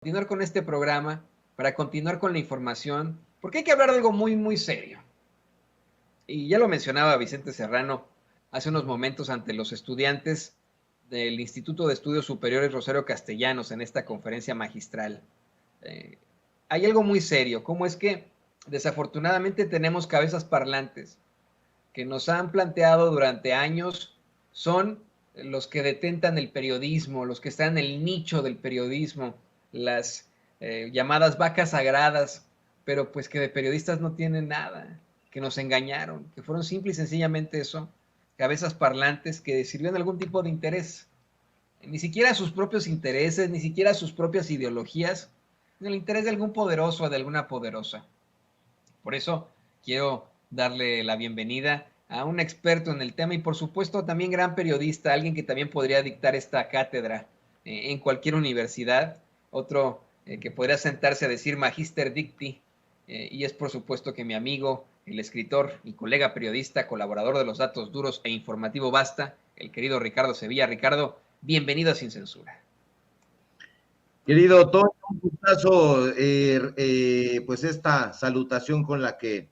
Continuar con este programa, para continuar con la información, porque hay que hablar de algo muy, muy serio. Y ya lo mencionaba Vicente Serrano hace unos momentos ante los estudiantes del Instituto de Estudios Superiores Rosario Castellanos en esta conferencia magistral. Hay algo muy serio, como es que desafortunadamente tenemos cabezas parlantes que nos han planteado durante años son los que detentan el periodismo, los que están en el nicho del periodismo, las llamadas vacas sagradas, pero pues que de periodistas no tienen nada, que nos engañaron, que fueron simple y sencillamente eso, cabezas parlantes que sirvieron algún tipo de interés, ni siquiera sus propios intereses, ni siquiera sus propias ideologías, ni el interés de algún poderoso o de alguna poderosa. Por eso quiero darle la bienvenida a un experto en el tema y por supuesto también gran periodista, alguien que también podría dictar esta cátedra en cualquier universidad, otro que podría sentarse a decir Magister Dicti, y es por supuesto que mi amigo, el escritor y colega periodista, colaborador de los datos duros e informativo Basta, el querido Ricardo Sevilla. Ricardo, bienvenido a Sin Censura. Querido Toño, un gustazo, pues esta salutación con la que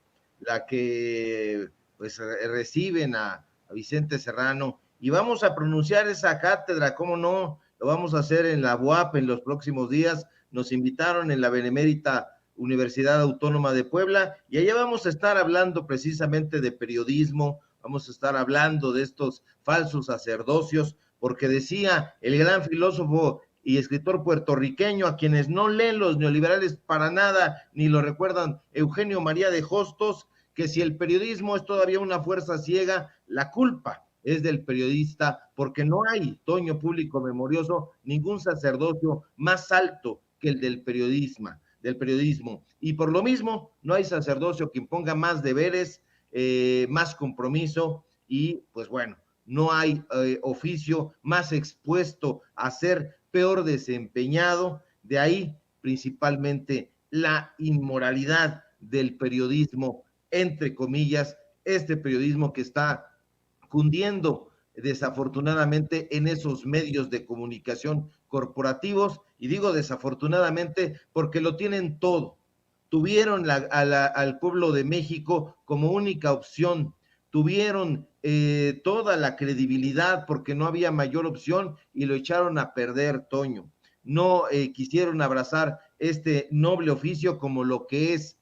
pues reciben a Vicente Serrano, y vamos a pronunciar esa cátedra, ¿cómo no? Lo vamos a hacer en la UAP en los próximos días. Nos invitaron en la Benemérita Universidad Autónoma de Puebla, y allá vamos a estar hablando precisamente de periodismo, vamos a estar hablando de estos falsos sacerdocios, porque decía el gran filósofo y escritor puertorriqueño, a quienes no leen los neoliberales para nada, ni lo recuerdan, Eugenio María de Hostos, que si el periodismo es todavía una fuerza ciega, la culpa es del periodista, porque no hay, Toño público memorioso, ningún sacerdocio más alto que el del periodismo. Y por lo mismo, no hay sacerdocio que imponga más deberes, más compromiso, y pues bueno, no hay oficio más expuesto a ser peor desempeñado. De ahí principalmente la inmoralidad del periodismo, entre comillas, este periodismo que está cundiendo desafortunadamente en esos medios de comunicación corporativos, y digo desafortunadamente porque lo tienen todo. Tuvieron al pueblo de México como única opción, tuvieron toda la credibilidad porque no había mayor opción y lo echaron a perder, Toño. No quisieron abrazar este noble oficio como lo que es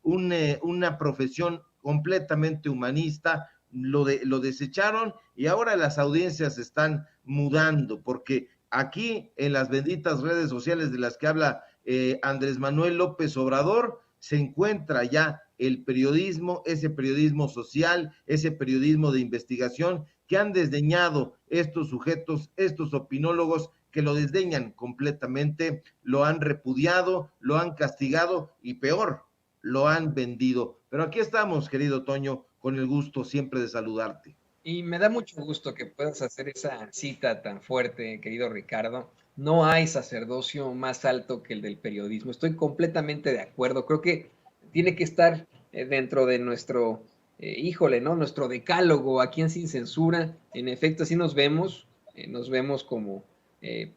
una profesión completamente humanista. Lo desecharon, y ahora las audiencias se están mudando, porque aquí en las benditas redes sociales de las que habla Andrés Manuel López Obrador, se encuentra ya el periodismo, ese periodismo social, ese periodismo de investigación que han desdeñado estos sujetos, estos opinólogos que lo desdeñan completamente, lo han repudiado, lo han castigado y peor, lo han vendido. Pero aquí estamos, querido Toño, con el gusto siempre de saludarte. Y me da mucho gusto que puedas hacer esa cita tan fuerte, querido Ricardo. No hay sacerdocio más alto que el del periodismo. Estoy completamente de acuerdo. Creo que tiene que estar dentro de nuestro, híjole, ¿no? Nuestro decálogo aquí en Sin Censura. En efecto, así nos vemos como,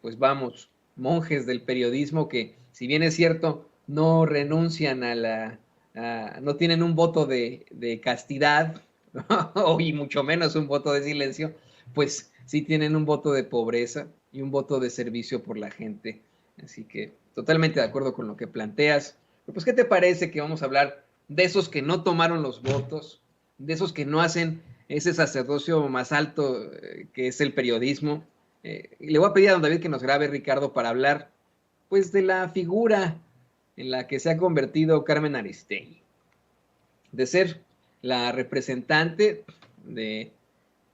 pues vamos, monjes del periodismo que, si bien es cierto, no renuncian no tienen un voto de castidad, y mucho menos un voto de silencio, pues sí tienen un voto de pobreza y un voto de servicio por la gente. Así que totalmente de acuerdo con lo que planteas. Pero pues, ¿qué te parece que vamos a hablar de esos que no tomaron los votos, de esos que no hacen ese sacerdocio más alto que es el periodismo? Y le voy a pedir a don David que nos grabe, Ricardo, para hablar pues de la figura en la que se ha convertido Carmen Aristegui, de ser la representante de,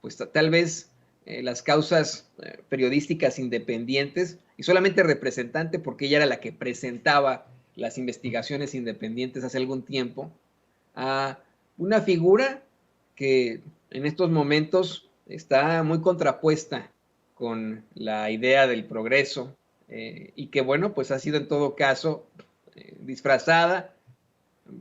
pues tal vez las causas periodísticas independientes, y solamente representante porque ella era la que presentaba las investigaciones independientes hace algún tiempo, a una figura que en estos momentos está muy contrapuesta con la idea del progreso, y que bueno, pues ha sido en todo caso disfrazada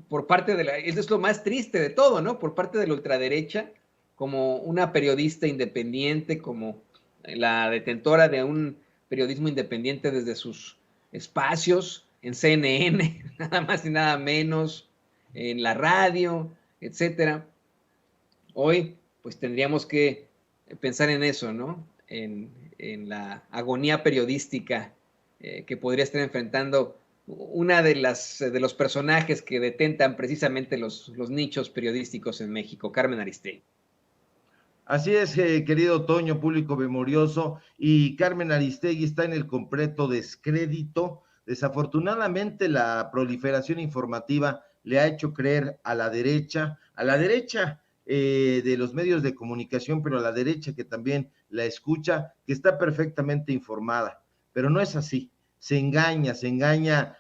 por parte de eso es lo más triste de todo, ¿no? Por parte de la ultraderecha, como una periodista independiente, como la detentora de un periodismo independiente desde sus espacios, en CNN, nada más y nada menos, en la radio, etcétera. Hoy, pues tendríamos que pensar en eso, ¿no? En la agonía periodística que podría estar enfrentando una de los personajes que detentan precisamente los nichos periodísticos en México, Carmen Aristegui. Así es, querido Toño, público memorioso, y Carmen Aristegui está en el completo descrédito. Desafortunadamente, la proliferación informativa le ha hecho creer a la derecha de los medios de comunicación, pero a la derecha que también la escucha, que está perfectamente informada, pero no es así. Se engaña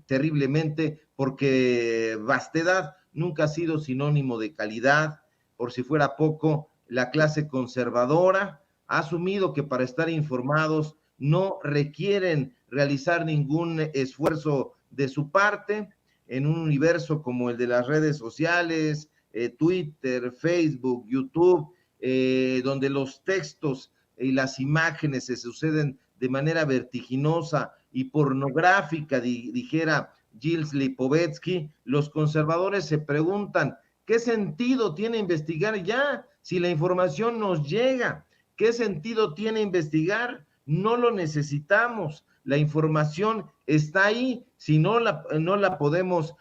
terriblemente, porque vastedad nunca ha sido sinónimo de calidad. Por si fuera poco, la clase conservadora ha asumido que para estar informados no requieren realizar ningún esfuerzo de su parte en un universo como el de las redes sociales, Twitter, Facebook, YouTube, donde los textos y las imágenes se suceden de manera vertiginosa y pornográfica, dijera Gilles Lipovetsky. Los conservadores se preguntan, ¿qué sentido tiene investigar ya si la información nos llega? ¿Qué sentido tiene investigar? No lo necesitamos. La información está ahí. Si no la podemos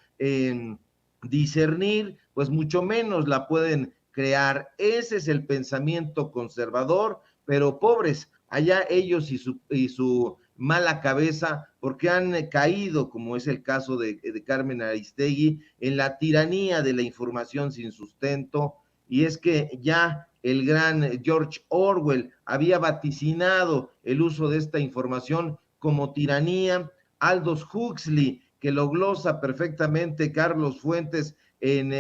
discernir, pues mucho menos la pueden crear. Ese es el pensamiento conservador, pero pobres, allá ellos y su mala cabeza, porque han caído, como es el caso de Carmen Aristegui, en la tiranía de la información sin sustento. Y es que ya el gran George Orwell había vaticinado el uso de esta información como tiranía. Aldous Huxley, que lo glosa perfectamente Carlos Fuentes en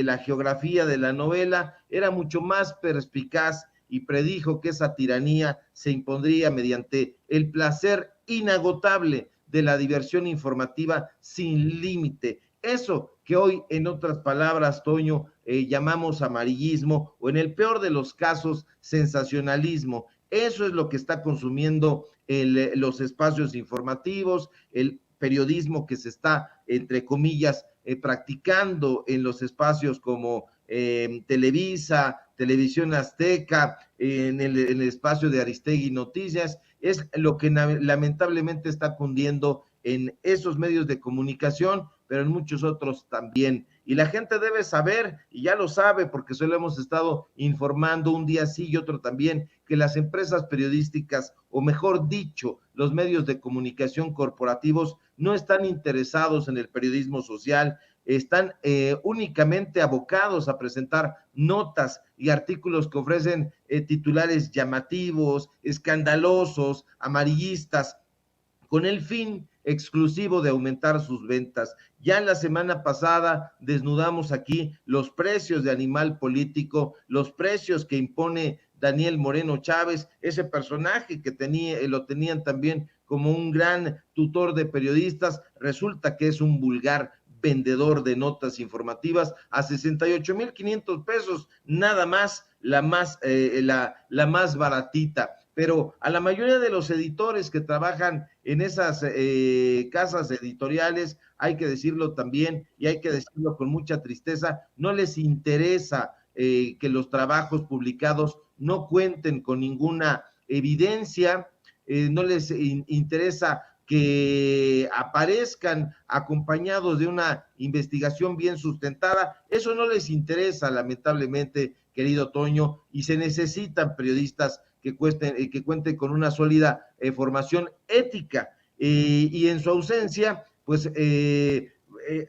la geografía de la novela, era mucho más perspicaz y predijo que esa tiranía se impondría mediante el placer inagotable de la diversión informativa sin límite. Eso que hoy, en otras palabras, Toño, llamamos amarillismo, o en el peor de los casos, sensacionalismo. Eso es lo que está consumiendo los espacios informativos, el periodismo que se está, entre comillas, practicando en los espacios como Televisa, Televisión Azteca, en el espacio de Aristegui Noticias. Es lo que lamentablemente está cundiendo en esos medios de comunicación, pero en muchos otros también. Y la gente debe saber, y ya lo sabe porque se lo hemos estado informando un día sí y otro también, que las empresas periodísticas, o mejor dicho, los medios de comunicación corporativos, no están interesados en el periodismo social, están únicamente abocados a presentar notas y artículos que ofrecen titulares llamativos, escandalosos, amarillistas, con el fin exclusivo de aumentar sus ventas. Ya la semana pasada desnudamos aquí los precios de Animal Político, los precios que impone Daniel Moreno Chávez, ese personaje que lo tenían también como un gran tutor de periodistas. Resulta que es un vulgar vendedor de notas informativas a 68,500 pesos, nada más, la más baratita. Pero a la mayoría de los editores que trabajan en esas casas editoriales, hay que decirlo también, y hay que decirlo con mucha tristeza, no les interesa que los trabajos publicados no cuenten con ninguna evidencia, no les interesa que aparezcan acompañados de una investigación bien sustentada. Eso no les interesa, lamentablemente, querido Toño, y se necesitan periodistas que cuenten con una sólida formación ética, y en su ausencia, pues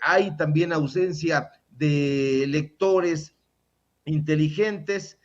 hay también ausencia de lectores inteligentes.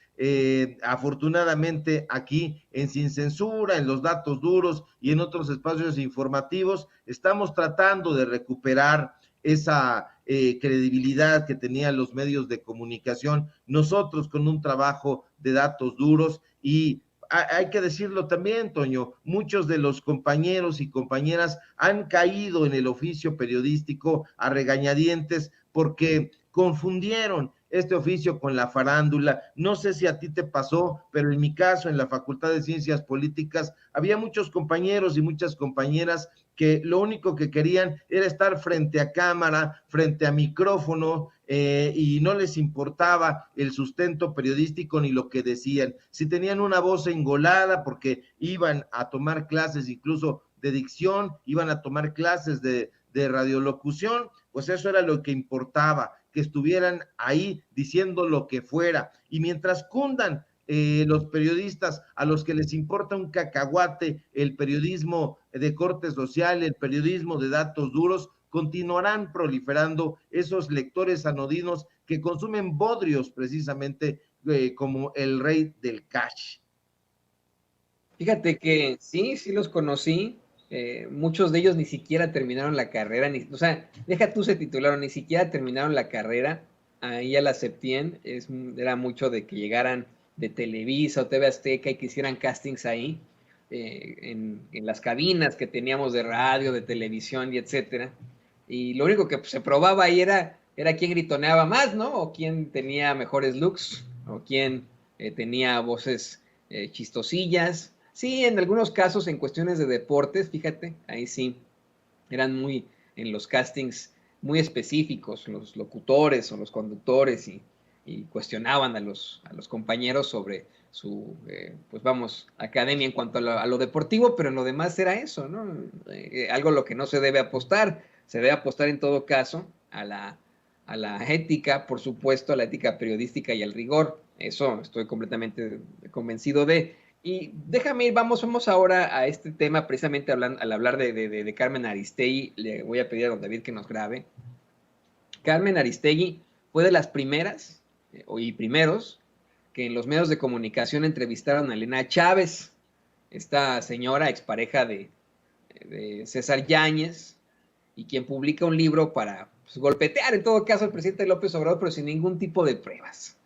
Afortunadamente aquí en Sin Censura, en Los Datos Duros y en otros espacios informativos, estamos tratando de recuperar esa credibilidad que tenían los medios de comunicación, nosotros con un trabajo de datos duros. Y hay que decirlo también, Toño, muchos de los compañeros y compañeras han caído en el oficio periodístico a regañadientes porque confundieron este oficio con la farándula. No sé si a ti te pasó, pero en mi caso, en la Facultad de Ciencias Políticas, había muchos compañeros y muchas compañeras que lo único que querían era estar frente a cámara, frente a micrófono, y no les importaba el sustento periodístico ni lo que decían. Si tenían una voz engolada porque iban a tomar clases incluso de dicción, iban a tomar clases de radiolocución, pues eso era lo que importaba, que estuvieran ahí diciendo lo que fuera. Y mientras cundan los periodistas a los que les importa un cacahuate el periodismo de corte social, el periodismo de datos duros, continuarán proliferando esos lectores anodinos que consumen bodrios precisamente como el rey del cash. Fíjate que sí, sí los conocí. Muchos de ellos ni siquiera terminaron la carrera, o sea, deja tú se titularon, ni siquiera terminaron la carrera. Ahí a la Septien era mucho de que llegaran de Televisa o TV Azteca y que hicieran castings ahí, en las cabinas que teníamos de radio, de televisión y etcétera. Y lo único que pues, se probaba ahí era quién gritoneaba más, ¿no? O quién tenía mejores looks, o quién tenía voces chistosillas. Sí, en algunos casos, en cuestiones de deportes, fíjate, ahí sí, eran muy, en los castings, muy específicos, los locutores o los conductores, y cuestionaban a los compañeros sobre su, pues vamos, academia en cuanto a lo deportivo, pero en lo demás era eso, ¿no? Algo a lo que no se debe apostar. Se debe apostar en todo caso a la ética, por supuesto, a la ética periodística y al rigor. Eso estoy completamente convencido de. Y déjame ir, vamos ahora a este tema, precisamente al hablar de Carmen Aristegui. Le voy a pedir a don David que nos grabe. Carmen Aristegui fue de las primeras y primeros que en los medios de comunicación entrevistaron a Elena Chávez, esta señora expareja de César Yáñez, y quien publica un libro para pues, golpetear en todo caso al presidente López Obrador, pero sin ningún tipo de pruebas.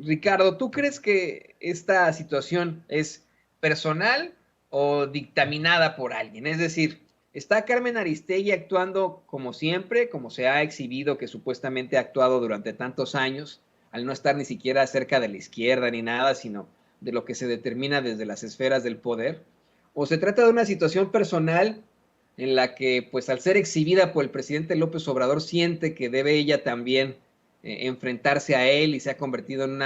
Ricardo, ¿tú crees que esta situación es personal o dictaminada por alguien? Es decir, ¿está Carmen Aristegui actuando como siempre, como se ha exhibido que supuestamente ha actuado durante tantos años, al no estar ni siquiera cerca de la izquierda ni nada, sino de lo que se determina desde las esferas del poder? ¿O se trata de una situación personal en la que, pues al ser exhibida por el presidente López Obrador, siente que debe ella también enfrentarse a él y se ha convertido en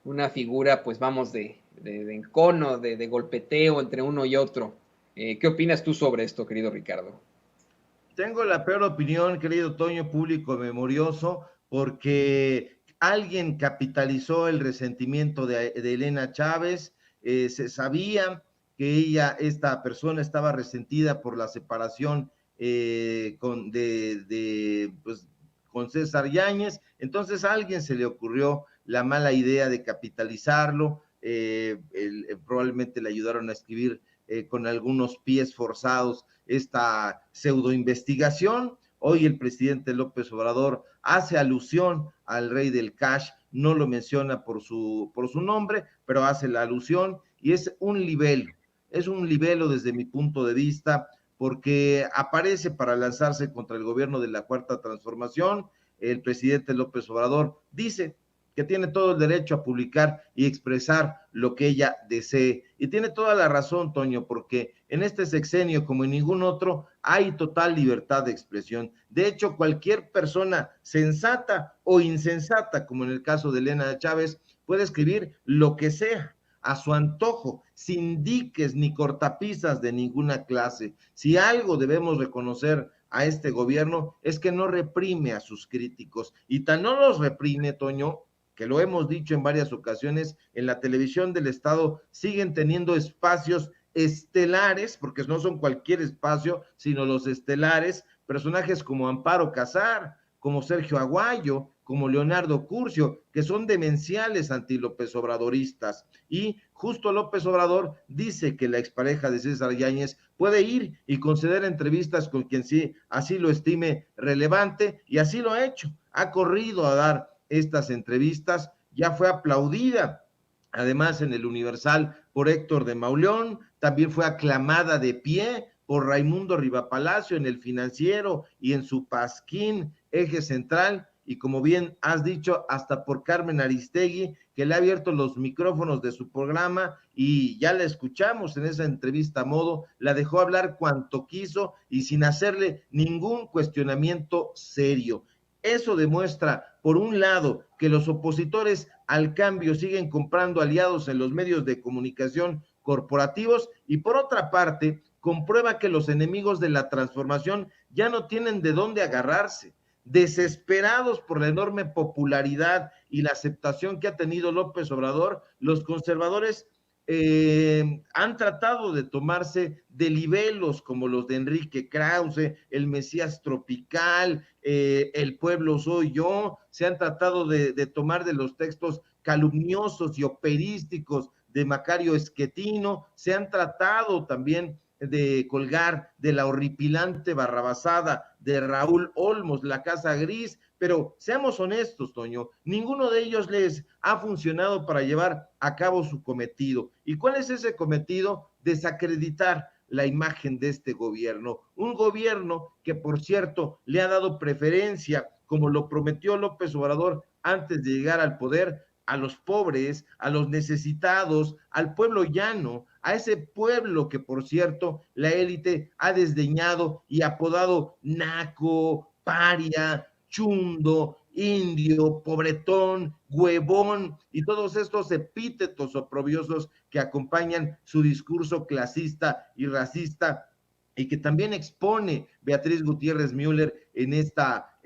una figura, pues vamos, de encono, de golpeteo entre uno y otro? ¿Qué opinas tú sobre esto, querido Ricardo? Tengo la peor opinión, querido Toño, público memorioso, porque alguien capitalizó el resentimiento de Elena Chávez. Se sabía que esta persona estaba resentida por la separación pues, con César Yáñez. Entonces a alguien se le ocurrió la mala idea de capitalizarlo. Probablemente le ayudaron a escribir con algunos pies forzados esta pseudoinvestigación. Hoy el presidente López Obrador hace alusión al rey del cash, no lo menciona por su nombre, pero hace la alusión, y es un libelo desde mi punto de vista, porque aparece para lanzarse contra el gobierno de la Cuarta Transformación. El presidente López Obrador dice que tiene todo el derecho a publicar y expresar lo que ella desee. Y tiene toda la razón, Toño, porque en este sexenio, como en ningún otro, hay total libertad de expresión. De hecho, cualquier persona sensata o insensata, como en el caso de Elena Chávez, puede escribir lo que sea, a su antojo, sin diques ni cortapisas de ninguna clase. Si algo debemos reconocer a este gobierno es que no reprime a sus críticos, y tan no los reprime, Toño, que lo hemos dicho en varias ocasiones, en la televisión del Estado siguen teniendo espacios estelares, porque no son cualquier espacio, sino los estelares, personajes como Amparo Casar, como Sergio Aguayo, como Leonardo Curcio, que son demenciales anti-López Obradoristas. Y justo López Obrador dice que la expareja de César Yáñez puede ir y conceder entrevistas con quien sí así lo estime relevante, y así lo ha hecho. Ha corrido a dar estas entrevistas, ya fue aplaudida, además en el Universal por Héctor de Mauleón, también fue aclamada de pie por Raimundo Rivapalacio en el Financiero y en su Pasquín, Eje Central, y como bien has dicho, hasta por Carmen Aristegui, que le ha abierto los micrófonos de su programa y ya la escuchamos en esa entrevista a modo, la dejó hablar cuanto quiso y sin hacerle ningún cuestionamiento serio. Eso demuestra, por un lado, que los opositores al cambio siguen comprando aliados en los medios de comunicación corporativos y por otra parte, comprueba que los enemigos de la transformación ya no tienen de dónde agarrarse. Desesperados por la enorme popularidad y la aceptación que ha tenido López Obrador, los conservadores han tratado de tomarse de libelos como los de Enrique Krause, el Mesías Tropical, el pueblo soy yo, se han tratado de tomar de los textos calumniosos y operísticos de Macario Esquetino, se han tratado también de colgar de la horripilante barrabasada de Raúl Olmos, La Casa Gris, pero seamos honestos, Toño, ninguno de ellos les ha funcionado para llevar a cabo su cometido. ¿Y cuál es ese cometido? Desacreditar la imagen de este gobierno. Un gobierno que, por cierto, le ha dado preferencia, como lo prometió López Obrador antes de llegar al poder, a los pobres, a los necesitados, al pueblo llano, a ese pueblo que, por cierto, la élite ha desdeñado y apodado naco, paria, chundo, indio, pobretón, huevón y todos estos epítetos oprobiosos que acompañan su discurso clasista y racista y que también expone Beatriz Gutiérrez Müller en esta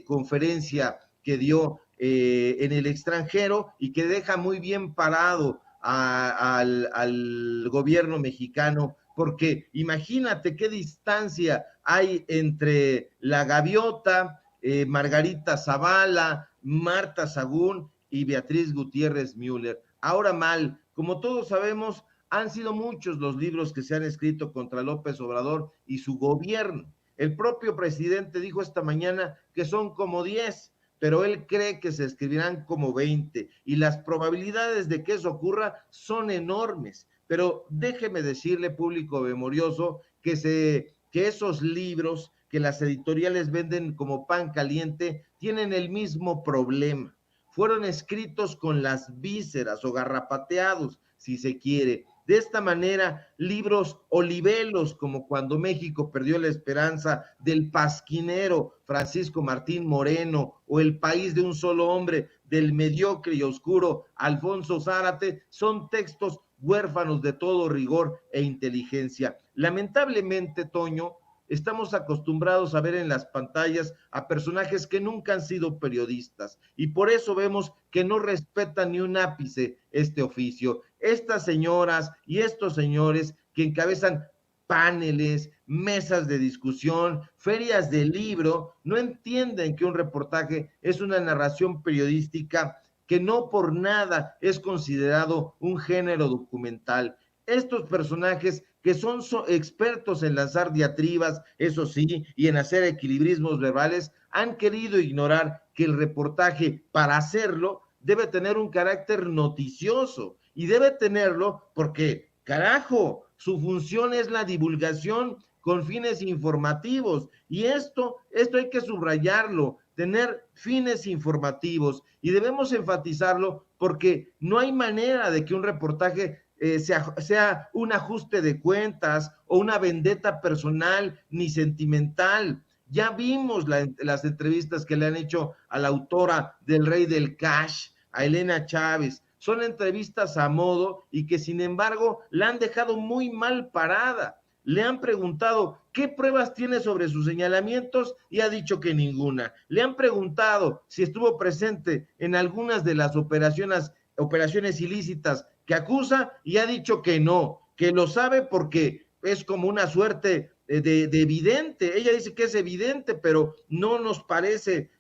conferencia que dio en el extranjero y que deja muy bien parado al gobierno mexicano, porque imagínate qué distancia hay entre la gaviota, Margarita Zavala, Marta Sagún y Beatriz Gutiérrez Müller. Ahora mal, como todos sabemos, han sido muchos los libros que se han escrito contra López Obrador y su gobierno. El propio presidente dijo esta mañana que son como 10, pero él cree que se escribirán como 20 y las probabilidades de que eso ocurra son enormes. Pero déjeme decirle, público memorioso, que esos libros que las editoriales venden como pan caliente tienen el mismo problema. Fueron escritos con las vísceras o garrapateados, si se quiere. De esta manera, libros olivelos, como Cuando México perdió la esperanza, del pasquinero Francisco Martín Moreno, o El país de un solo hombre, del mediocre y oscuro Alfonso Zárate, son textos huérfanos de todo rigor e inteligencia. Lamentablemente, Toño, estamos acostumbrados a ver en las pantallas a personajes que nunca han sido periodistas y por eso vemos que no respetan ni un ápice este oficio. Estas señoras y estos señores que encabezan paneles, mesas de discusión, ferias de libro, no entienden que un reportaje es una narración periodística que no por nada es considerado un género documental. Estos personajes que son expertos en lanzar diatribas, eso sí, y en hacer equilibrismos verbales, han querido ignorar que el reportaje, para hacerlo, debe tener un carácter noticioso, y debe tenerlo porque, carajo, su función es la divulgación con fines informativos, y esto hay que subrayarlo, tener fines informativos, y debemos enfatizarlo porque no hay manera de que un reportaje sea un ajuste de cuentas o una vendetta personal ni sentimental. Ya vimos las entrevistas que le han hecho a la autora del Rey del Cash, a Elena Chávez. Son entrevistas a modo y que sin embargo la han dejado muy mal parada. Le han preguntado qué pruebas tiene sobre sus señalamientos y ha dicho que ninguna. Le han preguntado si estuvo presente en algunas de las operaciones ilícitas que acusa y ha dicho que no, que lo sabe porque es como una suerte de evidente. Ella dice que es evidente, pero no nos parece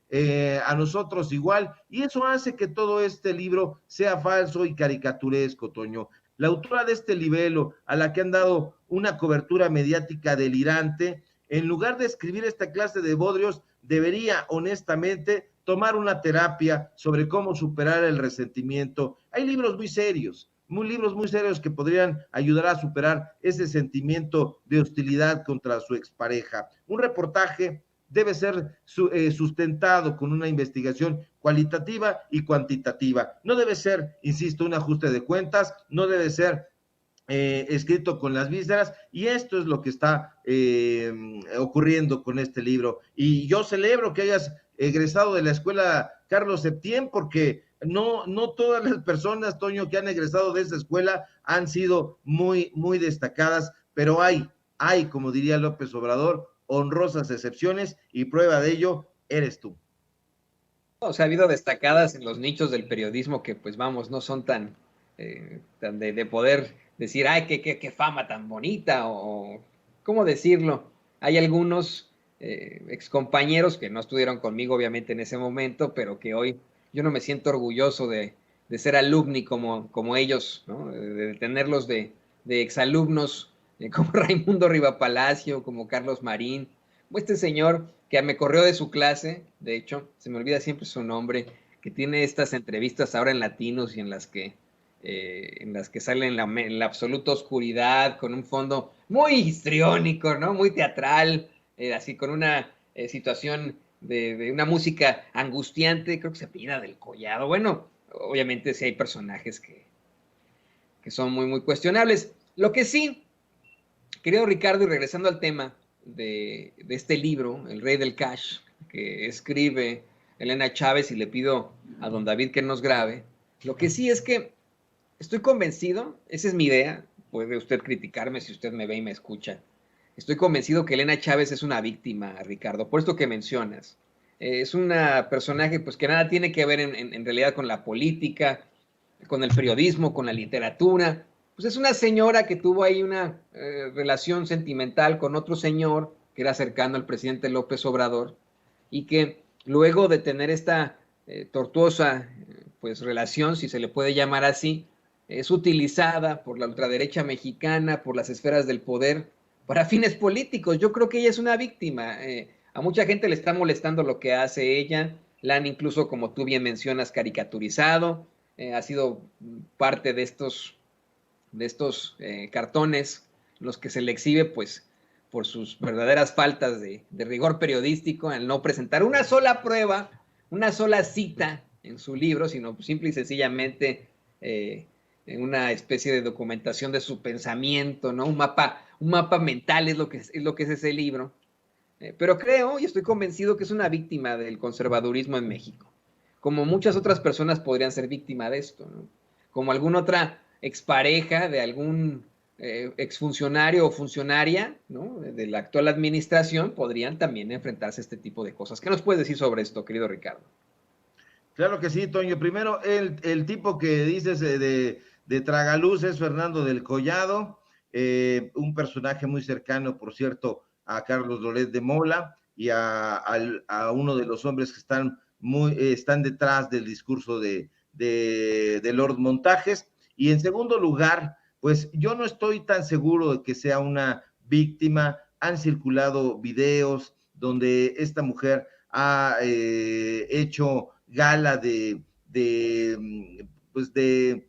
a nosotros igual, y eso hace que todo este libro sea falso y caricaturesco, Toño. La autora de este libelo, a la que han dado una cobertura mediática delirante, en lugar de escribir esta clase de bodrios, debería honestamente tomar una terapia sobre cómo superar el resentimiento. Hay libros muy serios que podrían ayudar a superar ese sentimiento de hostilidad contra su expareja. Un reportaje debe ser sustentado con una investigación cualitativa y cuantitativa. No debe ser, insisto, un ajuste de cuentas, no debe ser escrito con las vísceras, y esto es lo que está ocurriendo con este libro. Y yo celebro que hayas egresado de la escuela Carlos Septién, porque no todas las personas, Toño, que han egresado de esa escuela han sido muy destacadas, pero hay, como diría López Obrador, honrosas excepciones, y prueba de ello eres tú. O sea, ha habido destacadas en los nichos del periodismo que, pues vamos, no son tan de poder decir, ay, qué fama tan bonita, o cómo decirlo. Hay algunos excompañeros que no estuvieron conmigo, obviamente, en ese momento, pero que hoy yo no me siento orgulloso de ser alumni como ellos, ¿no? De tenerlos de exalumnos, como Raimundo Rivapalacio, como Carlos Marín, como este señor que me corrió de su clase, de hecho, se me olvida siempre su nombre, que tiene estas entrevistas ahora en Latinos y en las que sale en la absoluta oscuridad, con un fondo muy histriónico, ¿no? Muy teatral, así con una situación de una música angustiante, creo que se apellida del Collado. Bueno, obviamente sí hay personajes que son muy cuestionables. Lo que sí, querido Ricardo, y regresando al tema de este libro, El Rey del Cash, que escribe Elena Chávez, y le pido a don David que nos grabe, lo que sí es que estoy convencido, esa es mi idea, puede usted criticarme si usted me ve y me escucha, estoy convencido que Elena Chávez es una víctima, Ricardo, por esto que mencionas. Es una personaje pues que nada tiene que ver en realidad con la política, con el periodismo, con la literatura. Pues es una señora que tuvo ahí una relación sentimental con otro señor que era cercano al presidente López Obrador, y que luego de tener esta tortuosa pues relación, si se le puede llamar así, es utilizada por la ultraderecha mexicana, por las esferas del poder, para fines políticos. Yo creo que ella es una víctima. A mucha gente le está molestando lo que hace ella, la han incluso, como tú bien mencionas, caricaturizado, ha sido parte de estos cartones, los que se le exhibe pues por sus verdaderas faltas de rigor periodístico, al no presentar una sola prueba, una sola cita en su libro, sino simple y sencillamente en una especie de documentación de su pensamiento, ¿no? Un mapa mental es lo que es ese libro. Pero creo y estoy convencido que es una víctima del conservadurismo en México, como muchas otras personas podrían ser víctimas de esto, ¿no? Como alguna otra expareja de algún exfuncionario o funcionaria, ¿no? De la actual administración, podrían también enfrentarse a este tipo de cosas. ¿Qué nos puedes decir sobre esto, querido Ricardo? Claro que sí, Toño. Primero, el tipo que dices de Tragaluz es Fernando del Collado, un personaje muy cercano, por cierto, a Carlos Loret de Mola y a uno de los hombres que están detrás del discurso de Lord Montajes. Y en segundo lugar, pues yo no estoy tan seguro de que sea una víctima. Han circulado videos donde esta mujer ha hecho gala pues de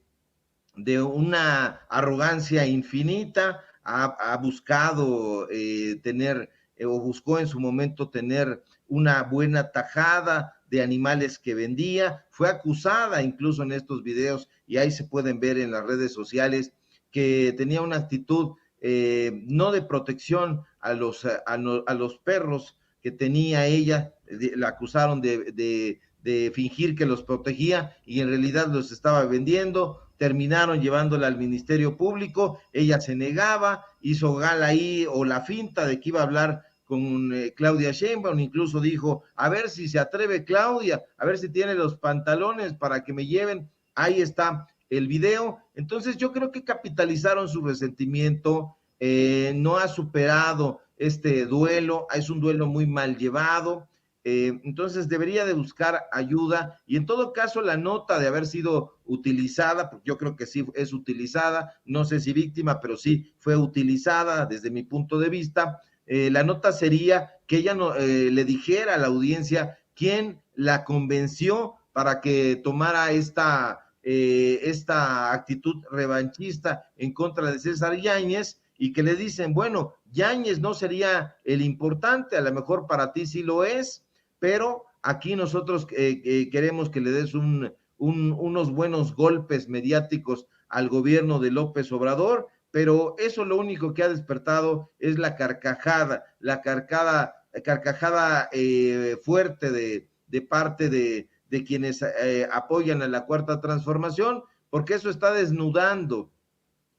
una arrogancia infinita, ha buscado tener, o buscó en su momento tener una buena tajada de animales que vendía, fue acusada incluso en estos videos, y ahí se pueden ver en las redes sociales, que tenía una actitud no de protección a los perros que tenía ella, la acusaron de fingir que los protegía y en realidad los estaba vendiendo. Terminaron llevándola al Ministerio Público, ella se negaba, hizo gala ahí o la finta de que iba a hablar con Claudia Sheinbaum, incluso dijo, a ver si se atreve Claudia, a ver si tiene los pantalones para que me lleven. Ahí está el video. Entonces yo creo que capitalizaron su resentimiento, no ha superado este duelo, es un duelo muy mal llevado. Entonces debería de buscar ayuda, y en todo caso la nota de haber sido utilizada, porque yo creo que sí es utilizada, no sé si víctima, pero sí fue utilizada desde mi punto de vista. La nota sería que ella le dijera a la audiencia quién la convenció para que tomara esta actitud revanchista en contra de César Yáñez, y que le dicen, bueno, Yáñez no sería el importante, a lo mejor para ti sí lo es, pero aquí nosotros queremos que le des unos buenos golpes mediáticos al gobierno de López Obrador, pero eso lo único que ha despertado es la carcajada fuerte de parte de quienes apoyan a la Cuarta Transformación, porque eso está desnudando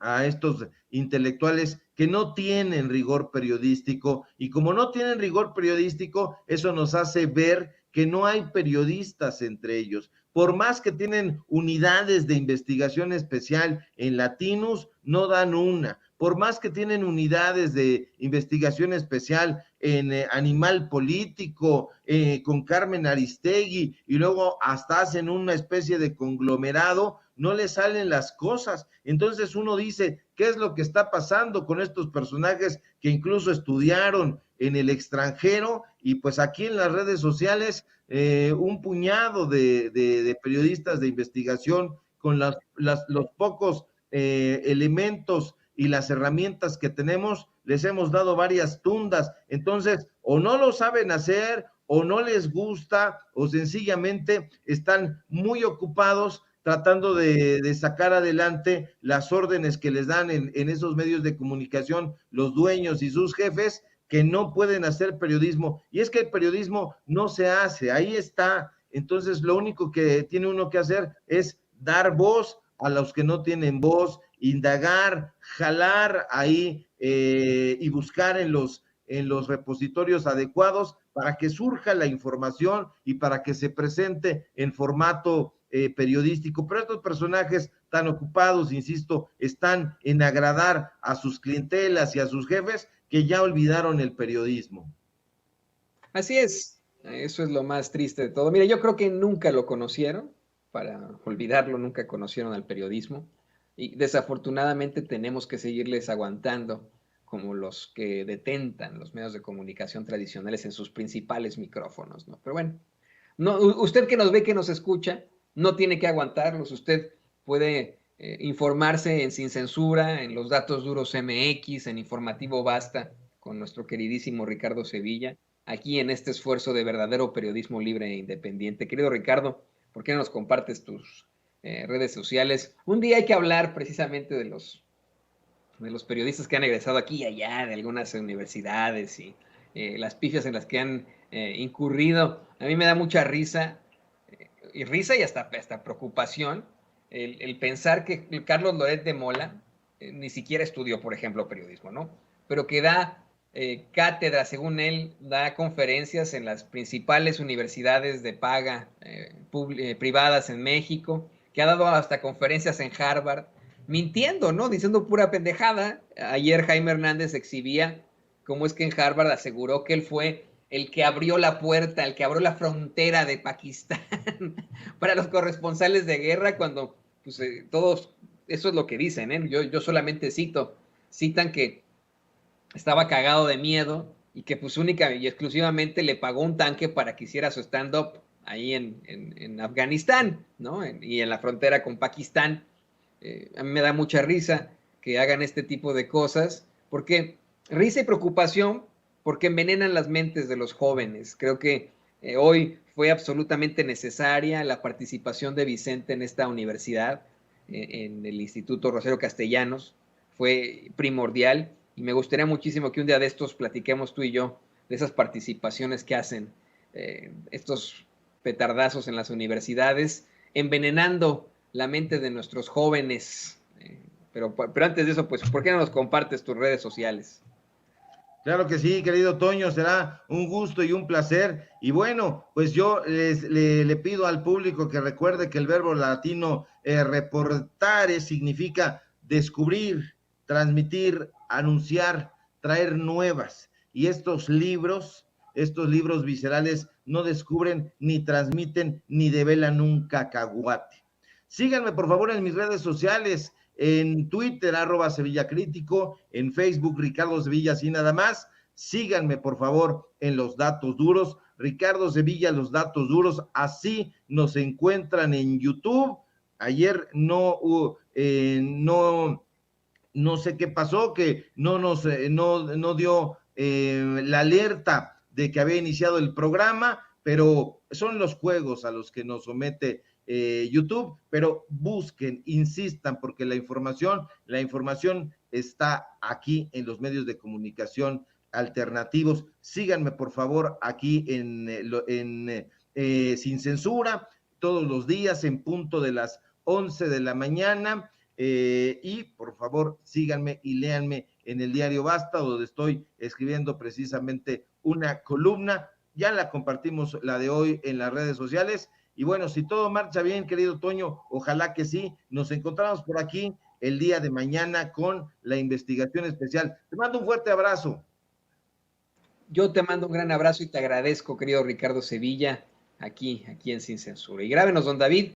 a estos intelectuales que no tienen rigor periodístico, y como no tienen rigor periodístico, eso nos hace ver que no hay periodistas entre ellos. Por más que tienen unidades de investigación especial en Latinus, no dan una. Por más que tienen unidades de investigación especial en Animal Político, con Carmen Aristegui, y luego hasta hacen una especie de conglomerado, no le salen las cosas. Entonces uno dice, ¿qué es lo que está pasando con estos personajes que incluso estudiaron en el extranjero? Y pues aquí en las redes sociales, un puñado de periodistas de investigación con los pocos elementos y las herramientas que tenemos, les hemos dado varias tundas. Entonces, o no lo saben hacer, o no les gusta, o sencillamente están muy ocupados tratando de sacar adelante las órdenes que les dan en esos medios de comunicación los dueños y sus jefes, que no pueden hacer periodismo. Y es que el periodismo no se hace, ahí está. Entonces lo único que tiene uno que hacer es dar voz a los que no tienen voz, indagar, jalar ahí y buscar en los repositorios adecuados para que surja la información y para que se presente en formato periodístico. Pero estos personajes tan ocupados, insisto, están en agradar a sus clientelas y a sus jefes, que ya olvidaron el periodismo. Así es, eso es lo más triste de todo. Mira, yo creo que nunca lo conocieron, para olvidarlo, nunca conocieron al periodismo, y desafortunadamente tenemos que seguirles aguantando como los que detentan los medios de comunicación tradicionales en sus principales micrófonos, ¿no? Pero bueno, no, usted que nos ve, que nos escucha, no tiene que aguantarlos. Usted puede informarse en Sin Censura, en los Datos Duros MX, en Informativo Basta, con nuestro queridísimo Ricardo Sevilla, aquí en este esfuerzo de verdadero periodismo libre e independiente. Querido Ricardo, ¿por qué no nos compartes tus redes sociales? Un día hay que hablar precisamente de los periodistas que han egresado aquí y allá de algunas universidades y las pifias en las que han incurrido. A mí me da mucha risa, y hasta preocupación, el pensar que Carlos Loret de Mola ni siquiera estudió, por ejemplo, periodismo, ¿no? Pero que da cátedra, según él, da conferencias en las principales universidades de paga privadas en México, que ha dado hasta conferencias en Harvard, mintiendo, ¿no? Diciendo pura pendejada. Ayer Jaime Hernández exhibía cómo es que en Harvard aseguró que él fue el que abrió la puerta, el que abrió la frontera de Pakistán para los corresponsales de guerra, cuando pues, todos, eso es lo que dicen, ¿eh? Yo solamente citan que estaba cagado de miedo y que pues única y exclusivamente le pagó un tanque para que hiciera su stand-up ahí en Afganistán, ¿no? Y en la frontera con Pakistán. A mí me da mucha risa que hagan este tipo de cosas, porque risa y preocupación, porque envenenan las mentes de los jóvenes. Creo que hoy fue absolutamente necesaria la participación de Vicente en esta universidad, en el Instituto Rosario Castellanos, fue primordial, y me gustaría muchísimo que un día de estos platiquemos tú y yo de esas participaciones que hacen estos petardazos en las universidades, envenenando la mente de nuestros jóvenes. Pero antes de eso, pues, ¿por qué no nos compartes tus redes sociales? Claro que sí, querido Toño, será un gusto y un placer. Y bueno, pues yo le pido al público que recuerde que el verbo latino reportare significa descubrir, transmitir, anunciar, traer nuevas. Y estos libros viscerales no descubren, ni transmiten, ni develan un cacahuate. Síganme por favor en mis redes sociales, en Twitter, @SevillaCrítico, en Facebook, Ricardo Sevilla, así nada más. Síganme, por favor, en Los Datos Duros, Ricardo Sevilla, Los Datos Duros, así nos encuentran en YouTube. Ayer no no sé qué pasó, que no dio la alerta de que había iniciado el programa, pero son los juegos a los que nos somete YouTube, pero busquen, insistan, porque la información está aquí en los medios de comunicación alternativos. Síganme, por favor, aquí Sin Censura, todos los días en punto de las 11 de la mañana. Y por favor síganme y léanme en el diario Basta, donde estoy escribiendo precisamente una columna. Ya la compartimos, la de hoy, en las redes sociales. Y bueno, si todo marcha bien, querido Toño, ojalá que sí. Nos encontramos por aquí el día de mañana con la investigación especial. Te mando un fuerte abrazo. Yo te mando un gran abrazo y te agradezco, querido Ricardo Sevilla, aquí en Sin Censura. Y grábenos, don David.